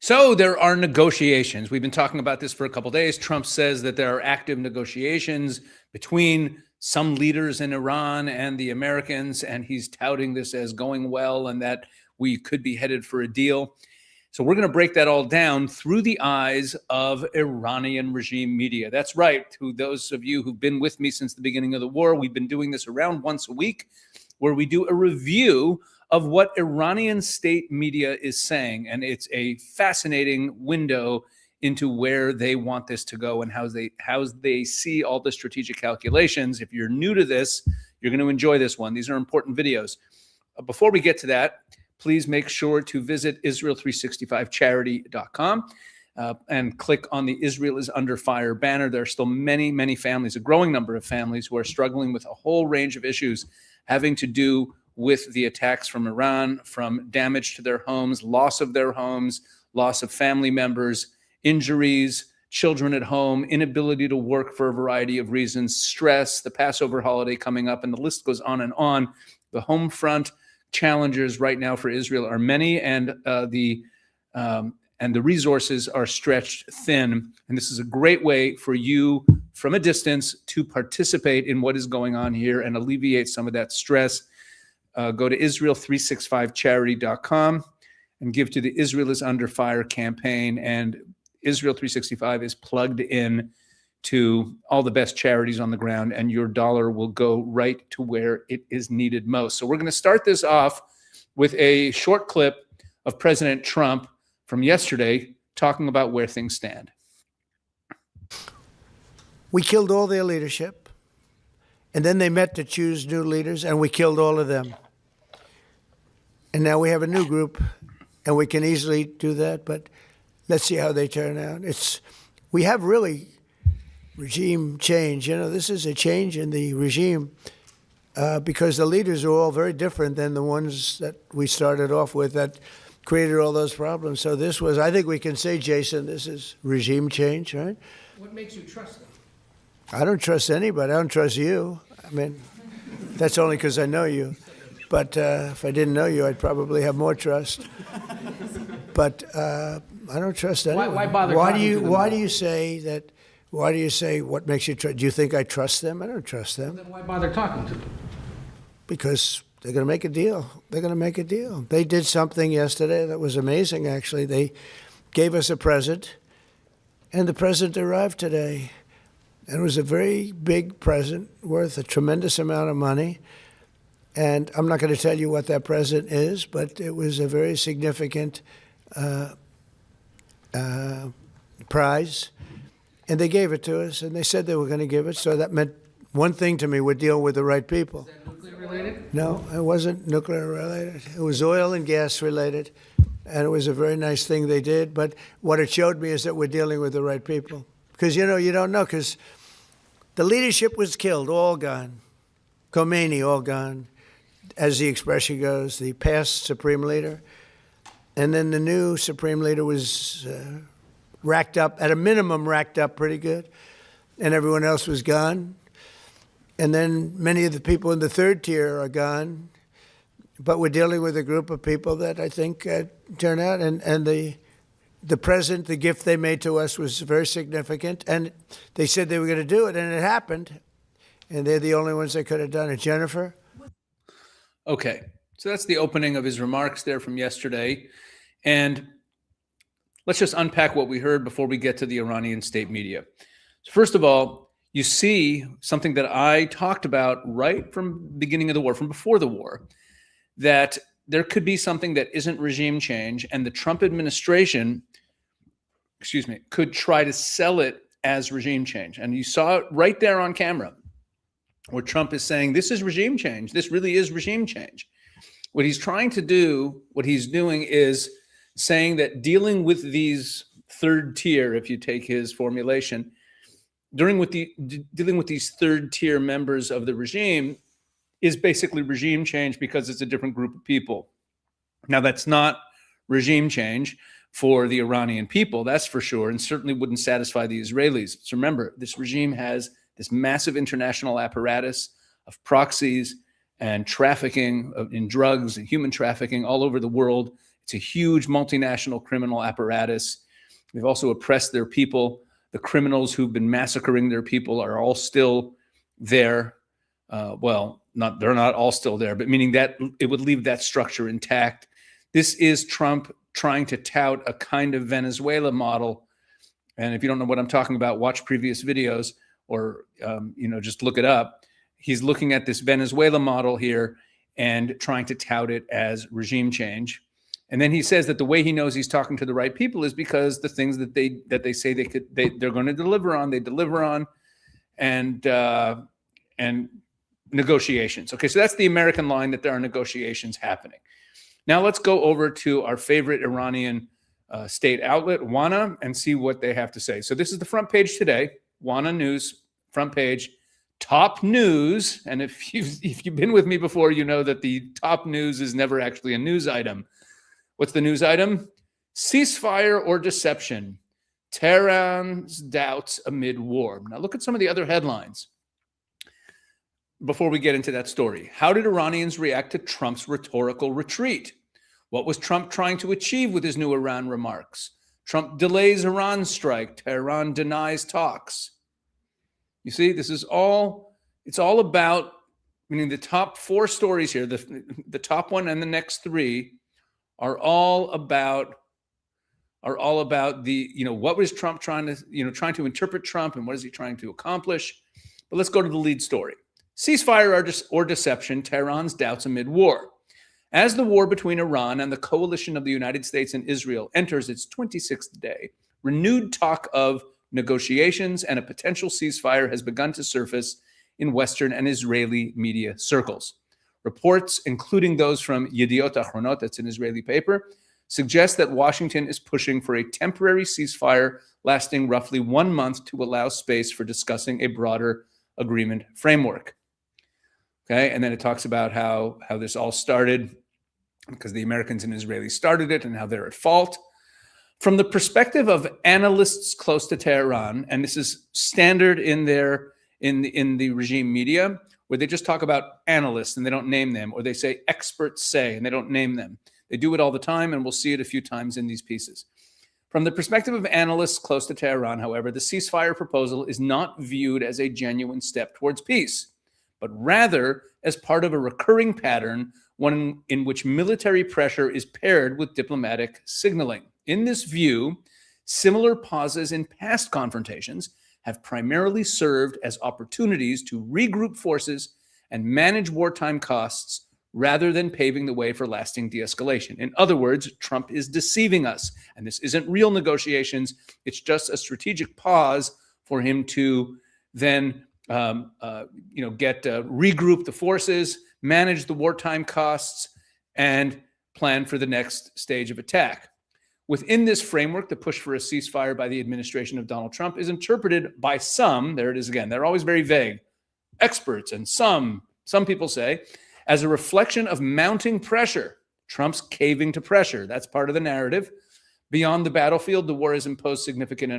So there are negotiations. We've been talking about this for a couple of days. Trump says that there are active negotiations between some leaders in Iran and the Americans, and he's touting this as going well and that we could be headed for a deal. So we're going to break that all down through the eyes of Iranian regime media. That's right. To those of you who've been with me since the beginning of the war, we've been doing this around once a week, where we do a review of what Iranian state media is saying. And it's a fascinating window into where they want this to go and how they see all the strategic calculations. If you're new to this, you're going to enjoy this one. These are important videos. Before we get to that, please make sure to visit Israel365charity.com and click on the Israel is Under Fire banner. There are still many, many families, a growing number of families who are struggling with a whole range of issues having to do with the attacks from Iran, from damage to their homes, loss of their homes, loss of family members, injuries, children at home, inability to work for a variety of reasons, stress, the Passover holiday coming up, and the list goes on and on. The home front challenges right now for Israel are many, and the resources are stretched thin. And this is a great way for you from a distance to participate in what is going on here and alleviate some of that stress. Go to Israel365charity.com and give to the Israel is Under Fire campaign. And Israel 365 is plugged in to all the best charities on the ground, and your dollar will go right to where it is needed most. So we're going to start this off with a short clip of President Trump from yesterday talking about where things stand. We killed all their leadership, and then they met to choose new leaders, and we killed all of them. And now we have a new group, and we can easily do that, but let's see how they turn out. We have really regime change. You know, this is a change in the regime because the leaders are all very different than the ones that we started off with that created all those problems. So this was, I think we can say, Jason, this is regime change, right? What makes you trust them? I don't trust anybody. I don't trust you. I mean, that's only because I know you. But if I didn't know you, I'd probably have more trust. But I don't trust anyone. Why bother? Why do you say that? Why do you say what makes you trust? Do you think I trust them? I don't trust them. Then why bother talking to them? Because they're going to make a deal. They're going to make a deal. They did something yesterday that was amazing, actually. They gave us a present, and the present arrived today. And it was a very big present worth a tremendous amount of money. And I'm not going to tell you what that present is, but it was a very significant prize. And they gave it to us, and they said they were going to give it. So that meant one thing to me: we're dealing with the right people. Is that nuclear related? No, it wasn't nuclear related. It was oil and gas related. And it was a very nice thing they did. But what it showed me is that we're dealing with the right people. Because, you know, you don't know, because the leadership was killed, all gone. Khomeini, all gone, as the expression goes, the past supreme leader. And then the new supreme leader was racked up, at a minimum racked up pretty good, and everyone else was gone. And then many of the people in the third tier are gone. But we're dealing with a group of people that I think turn out, and the present, the gift they made to us was very significant. And they said they were going to do it, and it happened. And they're the only ones that could have done it. Jennifer? Okay, so that's the opening of his remarks there from yesterday. And let's just unpack what we heard before we get to the Iranian state media. So first of all, you see something that I talked about right from the beginning of the war, from before the war, that there could be something that isn't regime change, and the Trump administration, could try to sell it as regime change. And you saw it right there on camera, where Trump is saying, this is regime change. This really is regime change. What he's trying to do, what he's doing is saying that dealing with these third tier, if you take his formulation, dealing with these third tier members of the regime is basically regime change because it's a different group of people. Now, that's not regime change for the Iranian people, that's for sure, and certainly wouldn't satisfy the Israelis. So remember, this regime has this massive international apparatus of proxies and trafficking in drugs and human trafficking all over the world. It's a huge multinational criminal apparatus. They've also oppressed their people. The criminals who've been massacring their people are all still there. They're not all still there, but meaning that it would leave that structure intact. This is Trump trying to tout a kind of Venezuela model. And if you don't know what I'm talking about, watch previous videos or, just look it up. He's looking at this Venezuela model here and trying to tout it as regime change. And then he says that the way he knows he's talking to the right people is because the things that they say they're going to deliver on, they deliver on, and negotiations. Okay, so that's the American line, that there are negotiations happening. Now let's go over to our favorite Iranian state outlet, WANA, and see what they have to say. So this is the front page today, WANA News, front page, top news. And if you've been with me before, you know that the top news is never actually a news item. What's the news item? Ceasefire or deception? Tehran's doubts amid war. Now look at some of the other headlines before we get into that story. How did Iranians react to Trump's rhetorical retreat? What was Trump trying to achieve with his new Iran remarks? Trump delays Iran strike. Tehran denies talks. You see, it's all about, meaning the top four stories here, the top one and the next three are all about the, what was Trump trying to interpret Trump and what is he trying to accomplish? But let's go to the lead story. Ceasefire or deception, Tehran's doubts amid war. As the war between Iran and the coalition of the United States and Israel enters its 26th day, renewed talk of negotiations and a potential ceasefire has begun to surface in Western and Israeli media circles. Reports, including those from Yediot Ahronot, that's an Israeli paper, suggest that Washington is pushing for a temporary ceasefire lasting roughly 1 month to allow space for discussing a broader agreement framework. Okay, and then it talks about how this all started because the Americans and Israelis started it and how they're at fault. From the perspective of analysts close to Tehran, and this is standard in the regime media, where they just talk about analysts and they don't name them, or they say experts say and they don't name them. They do it all the time, and we'll see it a few times in these pieces. From the perspective of analysts close to Tehran, however, the ceasefire proposal is not viewed as a genuine step towards peace, but rather as part of a recurring pattern, one in which military pressure is paired with diplomatic signaling. In this view, similar pauses in past confrontations have primarily served as opportunities to regroup forces and manage wartime costs rather than paving the way for lasting de-escalation. In other words, Trump is deceiving us, and this isn't real negotiations. It's just a strategic pause for him to then regroup the forces, manage the wartime costs, and plan for the next stage of attack. Within this framework, the push for a ceasefire by the administration of Donald Trump is interpreted by some, there it is again, they're always very vague, experts and some people say, as a reflection of mounting pressure. Trump's caving to pressure. That's part of the narrative. Beyond the battlefield, the war has imposed significant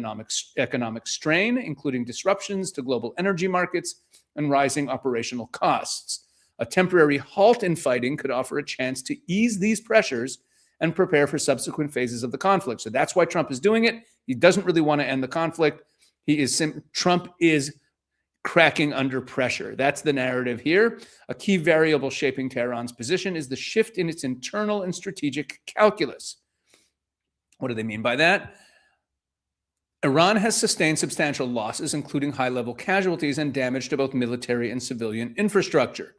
economic strain, including disruptions to global energy markets and rising operational costs. A temporary halt in fighting could offer a chance to ease these pressures and prepare for subsequent phases of the conflict. So that's why Trump is doing it. He doesn't really want to end the conflict. Trump is cracking under pressure. That's the narrative here. A key variable shaping Tehran's position is the shift in its internal and strategic calculus. What do they mean by that? Iran has sustained substantial losses, including high-level casualties and damage to both military and civilian infrastructure.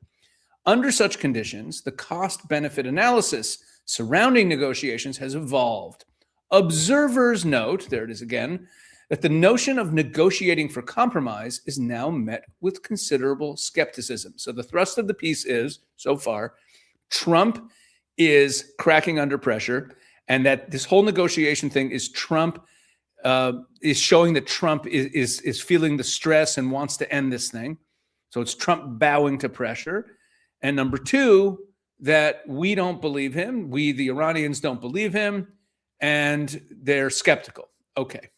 Under such conditions, the cost-benefit analysis surrounding negotiations has evolved. Observers note, there it is again, that the notion of negotiating for compromise is now met with considerable skepticism. So the thrust of the piece is, so far, Trump is cracking under pressure, and that this whole negotiation thing is Trump is showing that Trump is feeling the stress and wants to end this thing. So it's Trump bowing to pressure. And number two, that we don't believe him. We, the Iranians, don't believe him, and they're skeptical. Okay.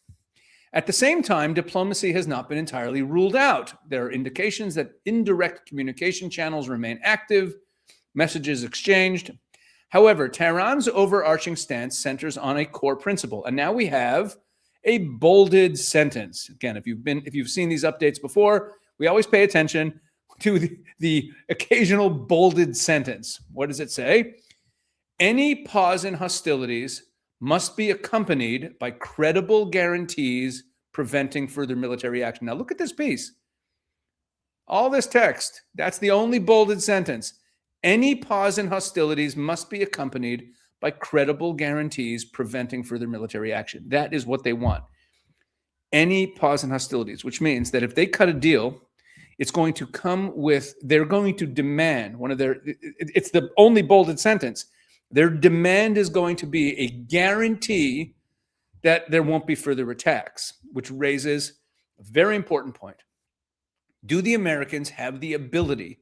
At the same time, diplomacy has not been entirely ruled out. There are indications that indirect communication channels remain active, messages exchanged. However, Tehran's overarching stance centers on a core principle. And now we have a bolded sentence. Again, if you've seen these updates before, we always pay attention to the occasional bolded sentence. What does it say? Any pause in hostilities must be accompanied by credible guarantees preventing further military action. Now look at this piece. All this text, that's the only bolded sentence. Any pause in hostilities must be accompanied by credible guarantees preventing further military action. That is what they want. Any pause in hostilities, which means that if they cut a deal, it's going to come with, they're going to demand it's the only bolded sentence. Their demand is going to be a guarantee that there won't be further attacks, which raises a very important point. Do the Americans have the ability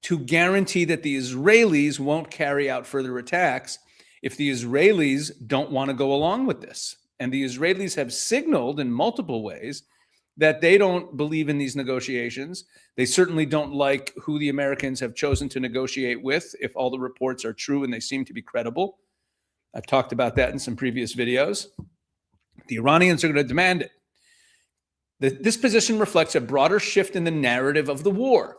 to guarantee that the Israelis won't carry out further attacks if the Israelis don't want to go along with this? And the Israelis have signaled in multiple ways that they don't believe in these negotiations. They certainly don't like who the Americans have chosen to negotiate with, if all the reports are true and they seem to be credible. I've talked about that in some previous videos. The Iranians are going to demand it. This position reflects a broader shift in the narrative of the war.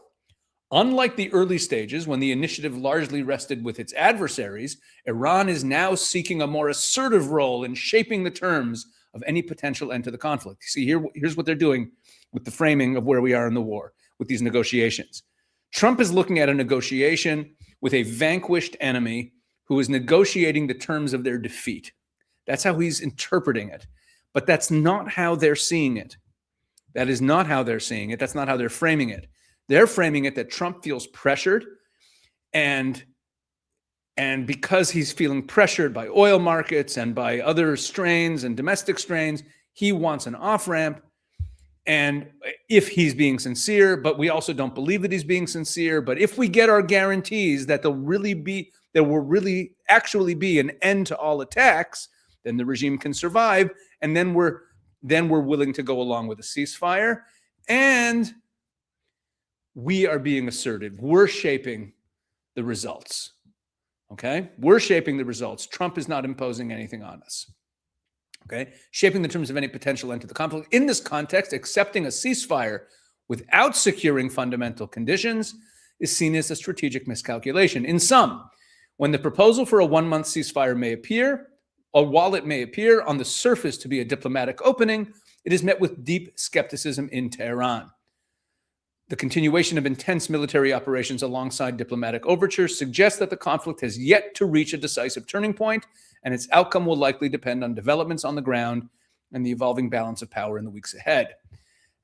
Unlike the early stages, when the initiative largely rested with its adversaries, Iran is now seeking a more assertive role in shaping the terms of any potential end to the conflict. You see, here's what they're doing with the framing of where we are in the war, with these negotiations. Trump is looking at a negotiation with a vanquished enemy who is negotiating the terms of their defeat. That's how he's interpreting it. But that's not how they're seeing it. That is not how they're seeing it. That's not how they're framing it. They're framing it that Trump feels pressured, and because he's feeling pressured by oil markets and by other strains and domestic strains, he wants an off-ramp. And if he's being sincere, but we also don't believe that he's being sincere, but if we get our guarantees that there will really actually be an end to all attacks, then the regime can survive, and then we're willing to go along with a ceasefire. And we are being assertive. We're shaping the results. Okay? We're shaping the results. Trump is not imposing anything on us. Okay? Shaping the terms of any potential end to the conflict. In this context, accepting a ceasefire without securing fundamental conditions is seen as a strategic miscalculation. In sum, when the proposal for a one-month ceasefire may appear, or while it may appear on the surface to be a diplomatic opening, it is met with deep skepticism in Tehran. The continuation of intense military operations alongside diplomatic overtures suggests that the conflict has yet to reach a decisive turning point, and its outcome will likely depend on developments on the ground and the evolving balance of power in the weeks ahead.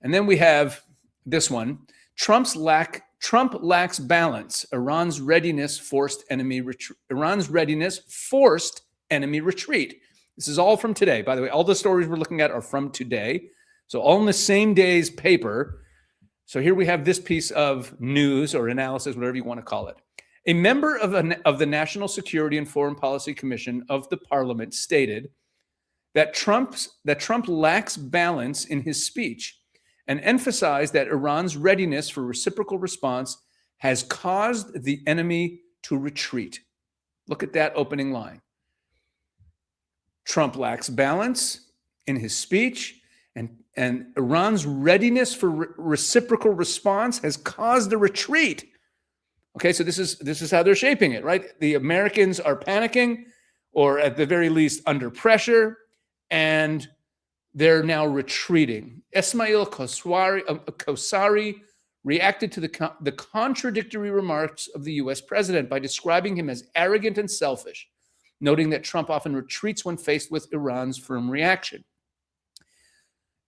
And then we have this one. Trump lacks balance. Iran's readiness forced enemy retreat. This is all from today. By the way, all the stories we're looking at are from today. So all in the same day's paper. So here we have this piece of news or analysis, whatever you want to call it. A member of the National Security and Foreign Policy Commission of the Parliament stated that Trump lacks balance in his speech and emphasized that Iran's readiness for reciprocal response has caused the enemy to retreat. Look at that opening line. Trump lacks balance in his speech, and Iran's readiness for reciprocal response has caused a retreat. Okay, so this is how they're shaping it, right? The Americans are panicking, or at the very least under pressure, and they're now retreating. Ismail Kosari reacted to the contradictory remarks of the U.S. president by describing him as arrogant and selfish, noting that Trump often retreats when faced with Iran's firm reaction.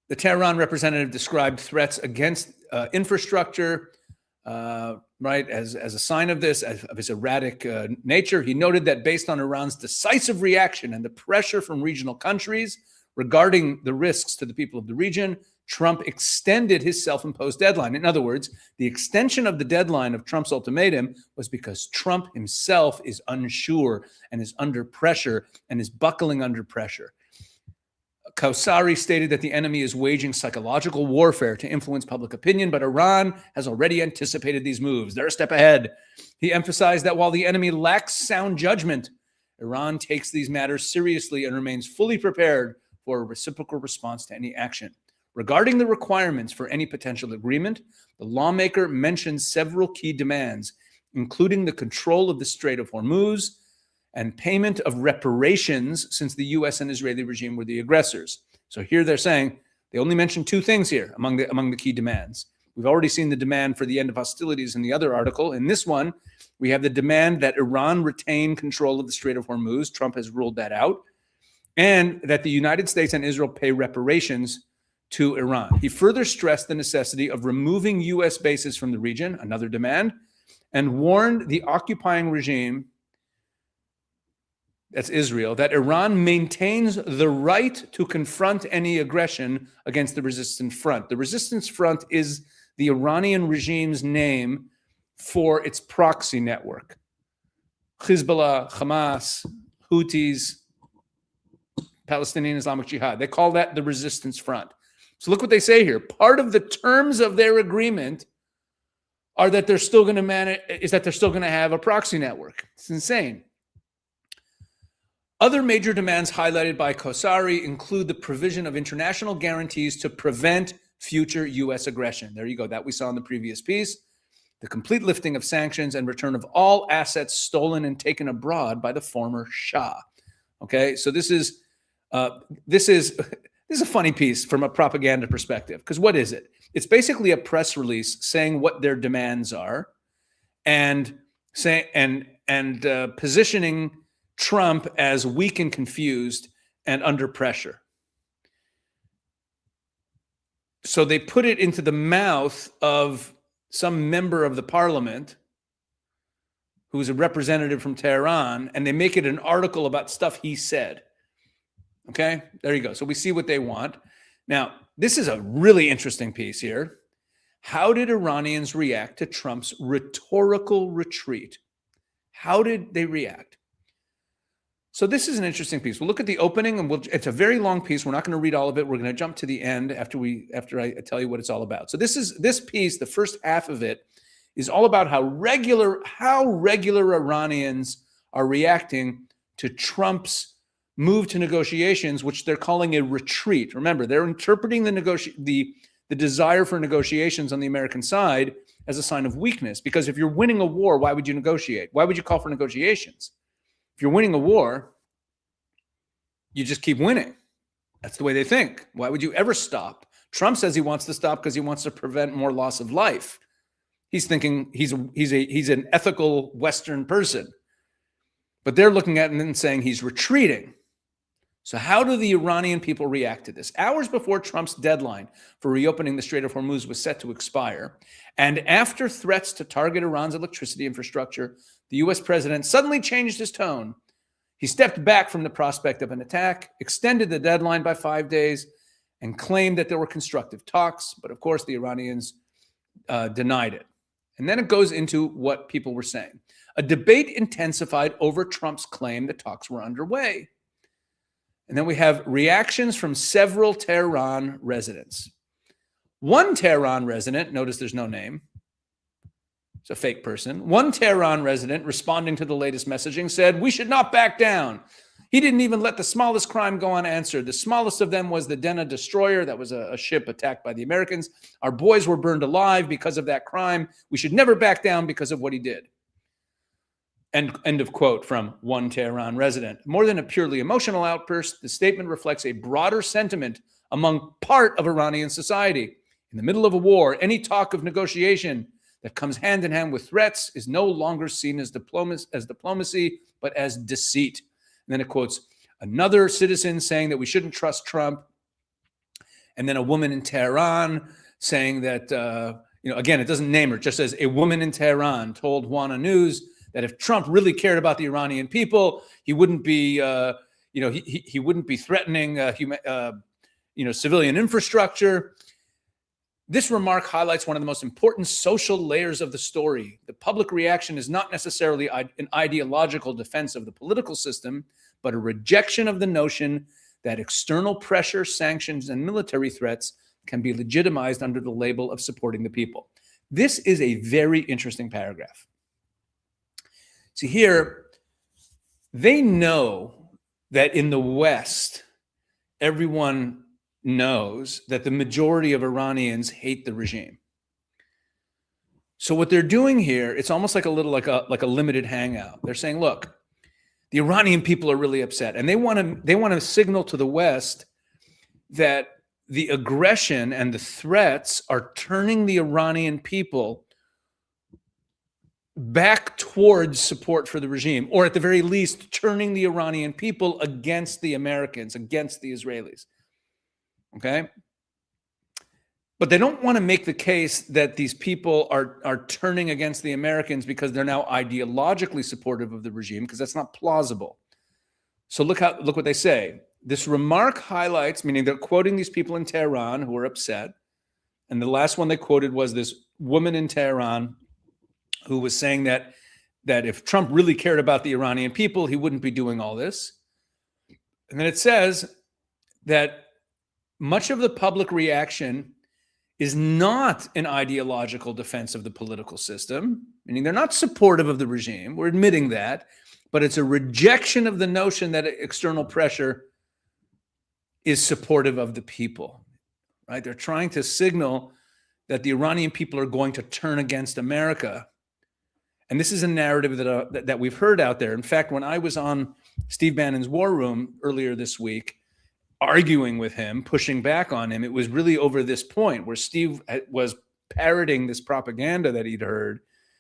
The Tehran representative described threats against infrastructure, right, as a sign of this, of his erratic nature. He noted that based on Iran's decisive reaction and the pressure from regional countries regarding the risks to the people of the region, Trump extended his self-imposed deadline. In other words, the extension of the deadline of Trump's ultimatum was because Trump himself is unsure and is under pressure and is buckling under pressure. Kausari stated that the enemy is waging psychological warfare to influence public opinion, but Iran has already anticipated these moves. They're a step ahead. He emphasized that while the enemy lacks sound judgment, Iran takes these matters seriously and remains fully prepared for a reciprocal response to any action. Regarding the requirements for any potential agreement, the lawmaker mentioned several key demands, including the control of the Strait of Hormuz and payment of reparations, since the U.S. and Israeli regime were the aggressors. So here they're saying they only mentioned two things here among the key demands. We've already seen the demand for the end of hostilities in the other article. In this one, we have the demand that Iran retain control of the Strait of Hormuz. Trump has ruled that out. And that the United States and Israel pay reparations to Iran. He further stressed the necessity of removing U.S. bases from the region, another demand, and warned the occupying regime, that's Israel, that Iran maintains the right to confront any aggression against the resistance front. The resistance front is the Iranian regime's name for its proxy network. Hezbollah, Hamas, Houthis, Palestinian Islamic Jihad. They call that the resistance front. So look what they say here. Part of the terms of their agreement are that they're still going to have a proxy network. It's insane. Other major demands highlighted by Kausari include the provision of international guarantees to prevent future U.S. aggression. There you go. That we saw in the previous piece. The complete lifting of sanctions and return of all assets stolen and taken abroad by the former Shah. Okay, so this is a funny piece from a propaganda perspective, because what is it? It's basically a press release saying what their demands are, and positioning Trump as weak and confused and under pressure. So they put it into the mouth of some member of the parliament who is a representative from Tehran, and they make it an article about stuff he said. Okay, there you go. So we see what they want. Now, this is a really interesting piece here. How did Iranians react to Trump's rhetorical retreat? How did they react? So this is an interesting piece. We'll look at the opening, and it's a very long piece. We're not going to read all of it. We're going to jump to the end after I tell you what it's all about. So this piece, the first half of it, is all about how regular Iranians are reacting to Trump's move to negotiations, which they're calling a retreat. Remember, they're interpreting the desire for negotiations on the American side as a sign of weakness. Because if you're winning a war, why would you negotiate? Why would you call for negotiations? If you're winning a war, you just keep winning. That's the way they think. Why would you ever stop? Trump says he wants to stop because he wants to prevent more loss of life. He's thinking he's an ethical Western person. But they're looking at him and saying he's retreating. So how do the Iranian people react to this? Hours before Trump's deadline for reopening the Strait of Hormuz was set to expire, and after threats to target Iran's electricity infrastructure, the U.S. president suddenly changed his tone. He stepped back from the prospect of an attack, extended the deadline by 5 days, and claimed that there were constructive talks. But of course, the Iranians denied it. And then it goes into what people were saying. A debate intensified over Trump's claim that talks were underway. And then we have reactions from several Tehran residents. One Tehran resident, notice there's no name, it's a fake person. One Tehran resident responding to the latest messaging said, "We should not back down. He didn't even let the smallest crime go unanswered. The smallest of them was the Dena destroyer. That was a ship attacked by the Americans. Our boys were burned alive because of that crime. We should never back down because of what he did." End of quote from one Tehran resident. More than a purely emotional outburst, the statement reflects a broader sentiment among part of Iranian society. In the middle of a war, any talk of negotiation that comes hand in hand with threats is no longer seen as diplomacy, but as deceit. And then it quotes another citizen saying that we shouldn't trust Trump. And then a woman in Tehran saying that, again, it doesn't name her, it just says a woman in Tehran told Wana News that if Trump really cared about the Iranian people, he wouldn't be, he wouldn't be threatening, civilian infrastructure. This remark highlights one of the most important social layers of the story. The public reaction is not necessarily an ideological defense of the political system, but a rejection of the notion that external pressure, sanctions, and military threats can be legitimized under the label of supporting the people. This is a very interesting paragraph. See, here, they know that in the West, everyone knows that the majority of Iranians hate the regime. So what they're doing here, it's almost like a little like a limited hangout. They're saying, look, the Iranian people are really upset, and they want to signal to the West that the aggression and the threats are turning the Iranian people back towards support for the regime, or at the very least, turning the Iranian people against the Americans, against the Israelis. Okay? But they don't want to make the case that these people are turning against the Americans because they're now ideologically supportive of the regime, because that's not plausible. So look what they say. This remark highlights, meaning they're quoting these people in Tehran who are upset. And the last one they quoted was this woman in Tehran who was saying that if Trump really cared about the Iranian people, he wouldn't be doing all this. And then it says that much of the public reaction is not an ideological defense of the political system, meaning they're not supportive of the regime. We're admitting that, but it's a rejection of the notion that external pressure is supportive of the people, right? They're trying to signal that the Iranian people are going to turn against America. And this is a narrative that we've heard out there. In fact, when I was on Steve Bannon's War Room earlier this week, arguing with him, pushing back on him, it was really over this point where Steve was parroting this propaganda that he'd heard,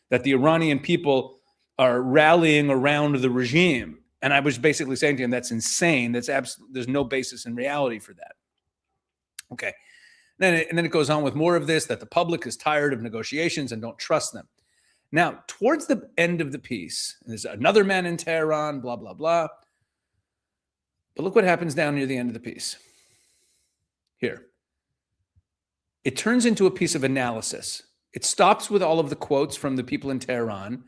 that the Iranian people are rallying around the regime. And I was basically saying to him, that's insane. There's no basis in reality for that. Okay. And then it goes on with more of this, that the public is tired of negotiations and don't trust them. Now, towards the end of the piece, there's another man in Tehran, blah, blah, blah. But look what happens down near the end of the piece. Here. It turns into a piece of analysis. It stops with all of the quotes from the people in Tehran.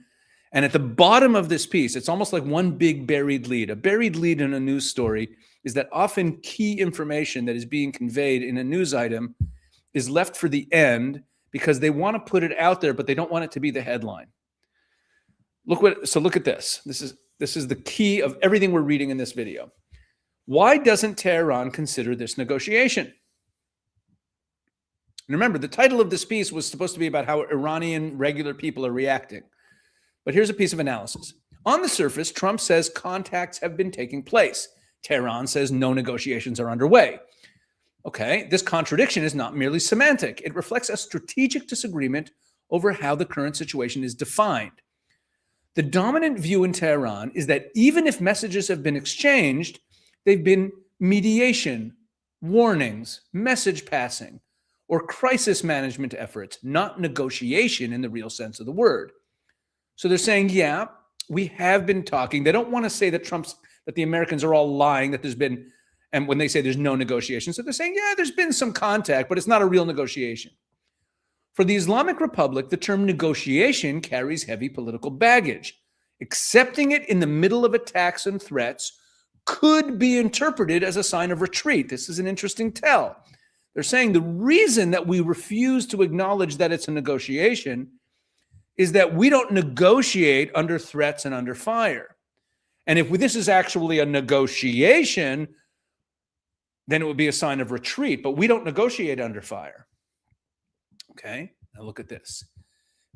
And at the bottom of this piece, it's almost like one big buried lead. A buried lead in a news story is that often key information that is being conveyed in a news item is left for the end because they want to put it out there, but they don't want it to be the headline. Look at this. This is the key of everything we're reading in this video. Why doesn't Tehran consider this negotiation? And remember, the title of this piece was supposed to be about how Iranian regular people are reacting. But here's a piece of analysis. On the surface, Trump says contacts have been taking place. Tehran says no negotiations are underway. Okay, this contradiction is not merely semantic. It reflects a strategic disagreement over how the current situation is defined. The dominant view in Tehran is that even if messages have been exchanged, they've been mediation, warnings, message passing, or crisis management efforts, not negotiation in the real sense of the word. So they're saying, yeah, we have been talking. They don't want to say that that the Americans are all lying, that there's been, and when they say there's no negotiation, so they're saying, yeah, there's been some contact, but it's not a real negotiation. For the Islamic Republic, the term negotiation carries heavy political baggage. Accepting it in the middle of attacks and threats could be interpreted as a sign of retreat. This is an interesting tell. They're saying the reason that we refuse to acknowledge that it's a negotiation is that we don't negotiate under threats and under fire. And if this is actually a negotiation, then it would be a sign of retreat, but we don't negotiate under fire. Okay, now look at this.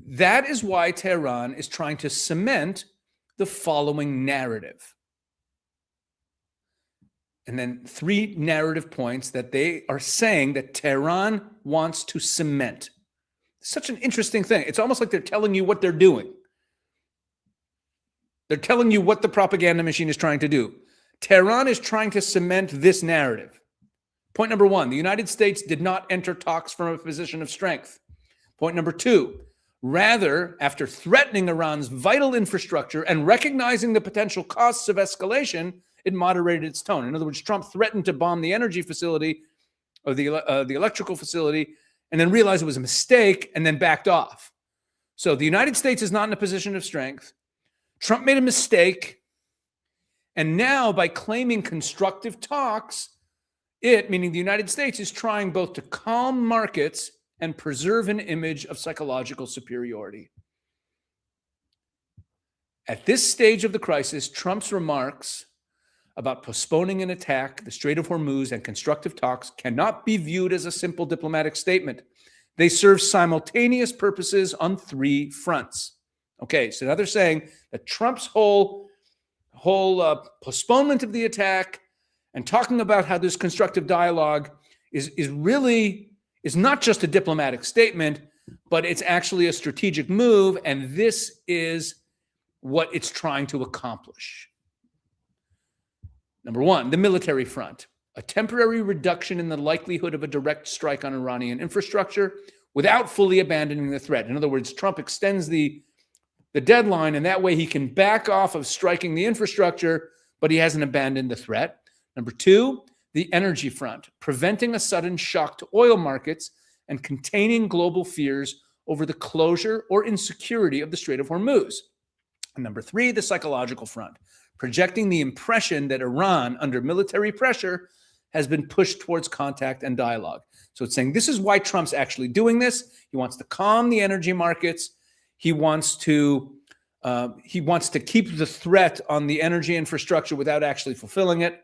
That is why Tehran is trying to cement the following narrative. And then 3 narrative points that they are saying that Tehran wants to cement. Such an interesting thing. It's almost like they're telling you what they're doing. They're telling you what the propaganda machine is trying to do. Tehran is trying to cement this narrative. Point number 1, the United States did not enter talks from a position of strength. Point number 2, rather, after threatening Iran's vital infrastructure and recognizing the potential costs of escalation, it moderated its tone. In other words, Trump threatened to bomb the energy facility or the electrical facility and then realized it was a mistake and then backed off. So the United States is not in a position of strength. Trump made a mistake And now, by claiming constructive talks, it, meaning the United States, is trying both to calm markets and preserve an image of psychological superiority. At this stage of the crisis, Trump's remarks about postponing an attack, the Strait of Hormuz, and constructive talks cannot be viewed as a simple diplomatic statement. They serve simultaneous purposes on three fronts. Okay, so now they're saying that Trump's whole postponement of the attack and talking about how this constructive dialogue is not just a diplomatic statement, but it's actually a strategic move, and this is what it's trying to accomplish. Number one, the military front, a temporary reduction in the likelihood of a direct strike on Iranian infrastructure without fully abandoning the threat. In other words, Trump extends the deadline, and that way he can back off of striking the infrastructure, but he hasn't abandoned the threat. Number two, the energy front, preventing a sudden shock to oil markets and containing global fears over the closure or insecurity of the Strait of Hormuz. And number three, the psychological front, projecting the impression that Iran, under military pressure, has been pushed towards contact and dialogue. So it's saying this is why Trump's actually doing this. He wants to calm the energy markets. He wants to keep the threat on the energy infrastructure without actually fulfilling it.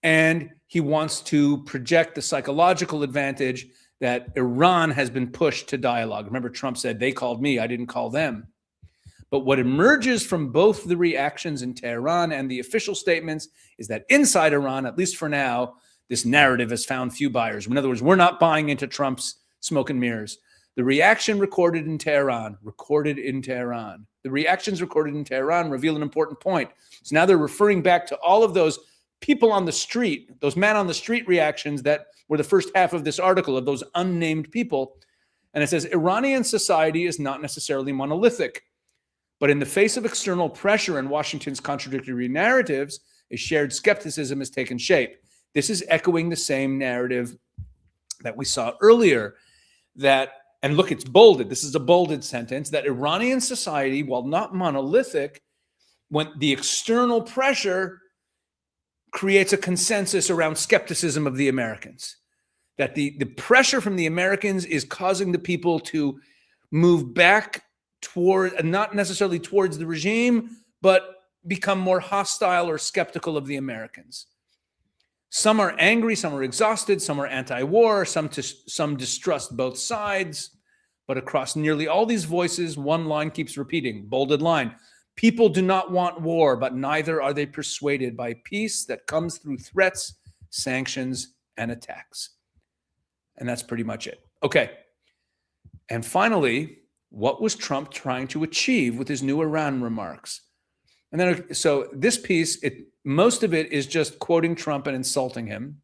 And he wants to project the psychological advantage that Iran has been pushed to dialogue. Remember, Trump said, they called me, I didn't call them. But what emerges from both the reactions in Tehran and the official statements is that inside Iran, at least for now, this narrative has found few buyers. In other words, we're not buying into Trump's smoke and mirrors. The reaction recorded in Tehran, the reactions recorded in Tehran reveal an important point. So now they're referring back to all of those people on the street, those man on the street reactions that were the first half of this article, of those unnamed people. And it says, Iranian society is not necessarily monolithic, but in the face of external pressure and Washington's contradictory narratives, a shared skepticism has taken shape. This is echoing the same narrative that we saw earlier, that, and look, it's bolded. This is a bolded sentence, that Iranian society, while not monolithic, when the external pressure creates a consensus around skepticism of the Americans, that the pressure from the Americans is causing the people to move back toward, not necessarily towards the regime, but become more hostile or skeptical of the Americans. Some are angry, some are exhausted, some are anti-war, some distrust both sides. But across nearly all these voices, one line keeps repeating, bolded line. People do not want war, but neither are they persuaded by peace that comes through threats, sanctions, and attacks. And that's pretty much it. Okay. And finally, what was Trump trying to achieve with his new Iran remarks? And then, so this piece, most of it is just quoting Trump and insulting him,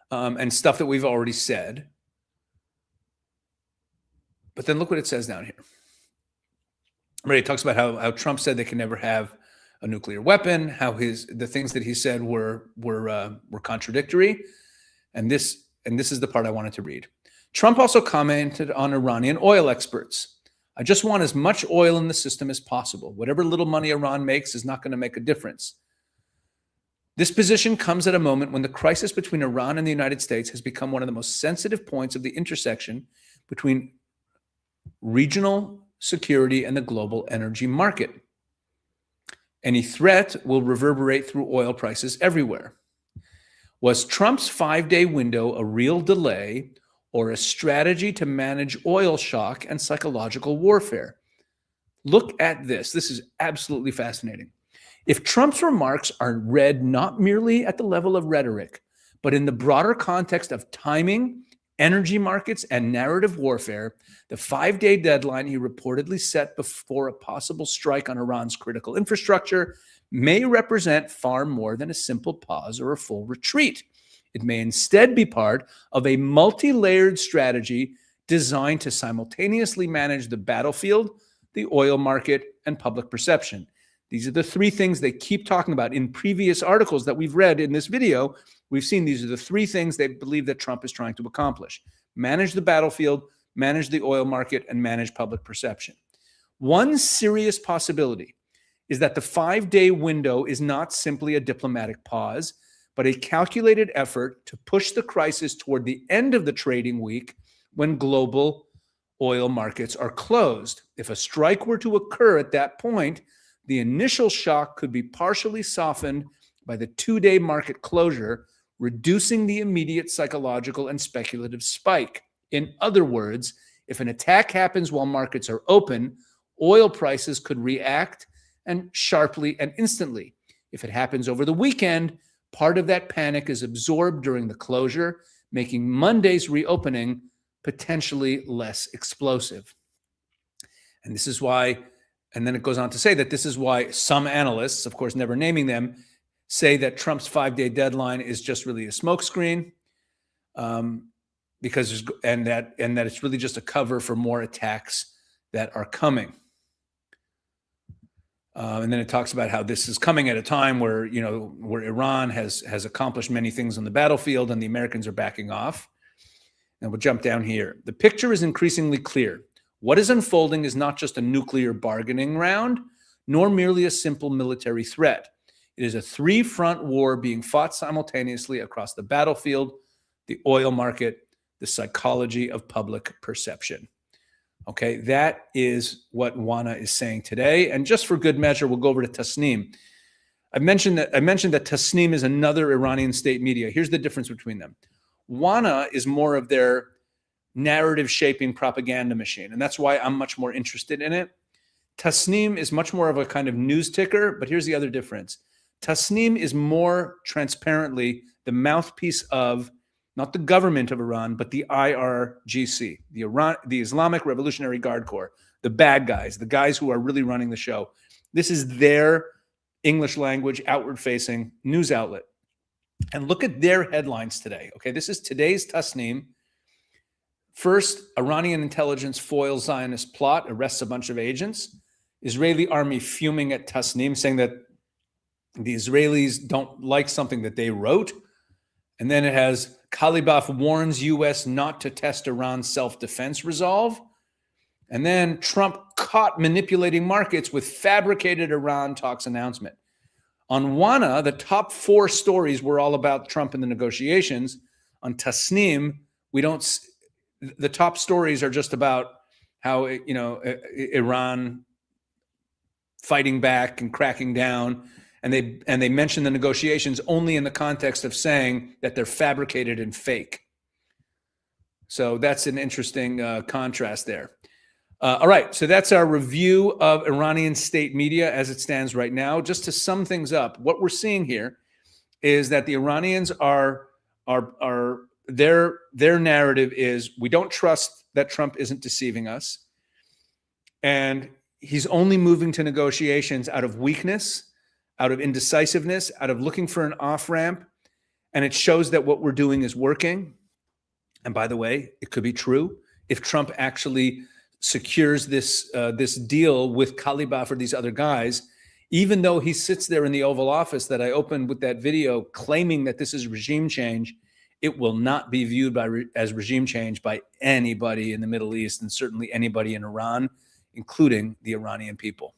and stuff that we've already said. But then look what it says down here. It talks about how Trump said they can never have a nuclear weapon, how the things that he said were contradictory. And this is the part I wanted to read. Trump also commented on Iranian oil experts. I just want as much oil in the system as possible. Whatever little money Iran makes is not going to make a difference. This position comes at a moment when the crisis between Iran and the United States has become one of the most sensitive points of the intersection between regional security and the global energy market. Any threat will reverberate through oil prices everywhere. Was Trump's 5-day window a real delay or a strategy to manage oil shock and psychological warfare? Look at this. This is absolutely fascinating. If Trump's remarks are read not merely at the level of rhetoric, but in the broader context of timing, energy markets, and narrative warfare, the 5-day deadline he reportedly set before a possible strike on Iran's critical infrastructure may represent far more than a simple pause or a full retreat. It may instead be part of a multi-layered strategy designed to simultaneously manage the battlefield, the oil market, and public perception. These are the three things they keep talking about. In previous articles that we've read in this video, we've seen these are the three things they believe that Trump is trying to accomplish: manage the battlefield, manage the oil market, and manage public perception. One serious possibility is that the 5-day window is not simply a diplomatic pause, but a calculated effort to push the crisis toward the end of the trading week when global oil markets are closed. If a strike were to occur at that point, the initial shock could be partially softened by the 2-day market closure, reducing the immediate psychological and speculative spike. In other words, if an attack happens while markets are open, oil prices could react and sharply and instantly. If it happens over the weekend, part of that panic is absorbed during the closure, making Monday's reopening potentially less explosive. And this is why, and then it goes on to say that this is why some analysts, of course, never naming them, say that Trump's 5-day deadline is just really a smokescreen, because that it's really just a cover for more attacks that are coming. And then it talks about how this is coming at a time where, where Iran has accomplished many things on the battlefield and the Americans are backing off. And we'll jump down here. The picture is increasingly clear. What is unfolding is not just a nuclear bargaining round, nor merely a simple military threat. It is a 3-front war being fought simultaneously across the battlefield, the oil market, the psychology of public perception. Okay, that is what WANA is saying today. And just for good measure, we'll go over to Tasnim. I mentioned that Tasnim is another Iranian state media. Here's the difference between them. WANA is more of their narrative shaping propaganda machine, and that's why I'm much more interested in it. Tasnim is much more of a kind of news ticker, but here's the other difference. Tasnim is more transparently the mouthpiece of not the government of Iran, but the IRGC, the Islamic Revolutionary Guard Corps, the bad guys, the guys who are really running the show. This is their English language, outward-facing news outlet. And look at their headlines today. Okay, this is today's Tasnim. First, Iranian intelligence foils Zionist plot, arrests a bunch of agents. Israeli army fuming at Tasnim, saying that the Israelis don't like something that they wrote. And then it has Kalibaf warns U.S. not to test Iran's self-defense resolve. And then Trump caught manipulating markets with fabricated Iran talks announcement. On WANA, the top 4 stories were all about Trump and the negotiations. On Tasnim, the top stories are just about how, Iran fighting back and cracking down. And they mention the negotiations only in the context of saying that they're fabricated and fake. So that's an interesting contrast there. All right, so that's our review of Iranian state media as it stands right now. Just to sum things up, what we're seeing here is that the Iranians their narrative is, we don't trust that Trump isn't deceiving us, and he's only moving to negotiations out of weakness, out of indecisiveness, out of looking for an off-ramp, and it shows that what we're doing is working. And by the way, it could be true if Trump actually secures this deal with Kalibaf or these other guys, even though he sits there in the Oval Office that I opened with that video claiming that this is regime change. It will not be viewed as regime change by anybody in the Middle East, and certainly anybody in Iran, including the Iranian people.